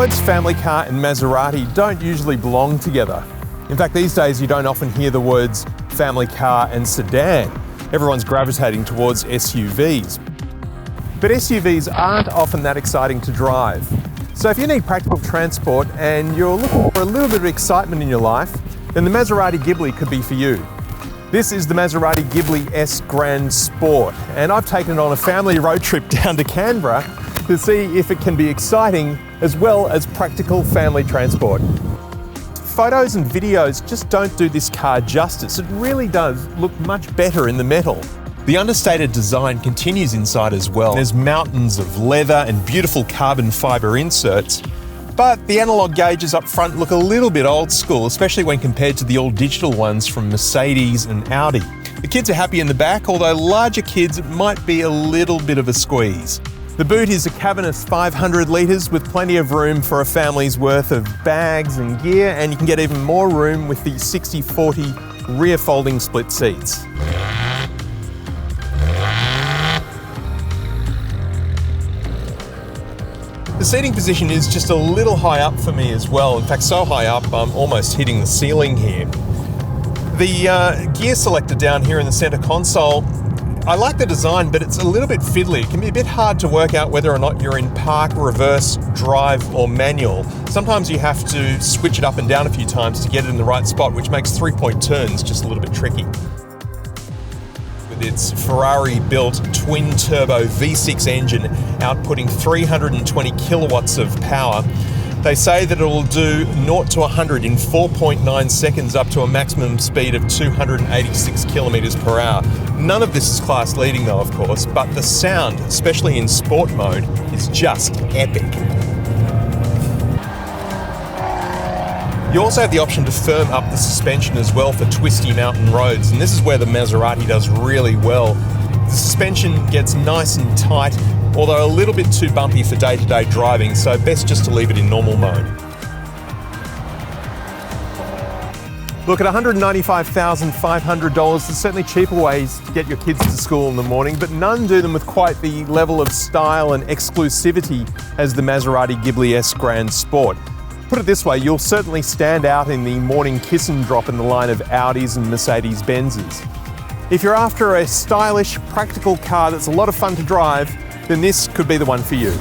words family car and Maserati don't usually belong together. In fact, these days you don't often hear the words family car and sedan. Everyone's gravitating towards SUVs. But SUVs aren't often that exciting to drive. So if you need practical transport and you're looking for a little bit of excitement in your life, then the Maserati Ghibli could be for you. This is the Maserati Ghibli S GranSport, and I've taken it on a family road trip down to Canberra to see if it can be exciting as well as practical family transport. Photos and videos just don't do this car justice. It really does look much better in the metal. The understated design continues inside as well. There's mountains of leather and beautiful carbon fibre inserts, but the analogue gauges up front look a little bit old school, especially when compared to the all-digital ones from Mercedes and Audi. The kids are happy in the back, although larger kids might be a little bit of a squeeze. The boot is a cavernous 500 litres with plenty of room for a family's worth of bags and gear, and you can get even more room with the 60/40 rear folding split seats. The seating position is just a little high up for me as well. In fact, so high up I'm almost hitting the ceiling here. The gear selector down here in the centre console, I like the design, but it's a little bit fiddly. It can be a bit hard to work out whether or not you're in park, reverse, drive or manual. Sometimes you have to switch it up and down a few times to get it in the right spot, which makes 3-point turns just a little bit tricky. With its Ferrari-built twin-turbo V6 engine outputting 320 kilowatts of power, they say that it will do 0 to 100 in 4.9 seconds up to a maximum speed of 286 kilometers per hour. None of this is class leading though, of course, but the sound, especially in sport mode, is just epic. You also have the option to firm up the suspension as well for twisty mountain roads, and this is where the Maserati does really well. The suspension gets nice and tight, although a little bit too bumpy for day-to-day driving, so best just to leave it in normal mode. Look, at $195,500, there's certainly cheaper ways to get your kids to school in the morning, but none do them with quite the level of style and exclusivity as the Maserati Ghibli S GranSport. Put it this way, you'll certainly stand out in the morning kiss and drop in the line of Audis and Mercedes-Benzes. If you're after a stylish, practical car that's a lot of fun to drive, then this could be the one for you.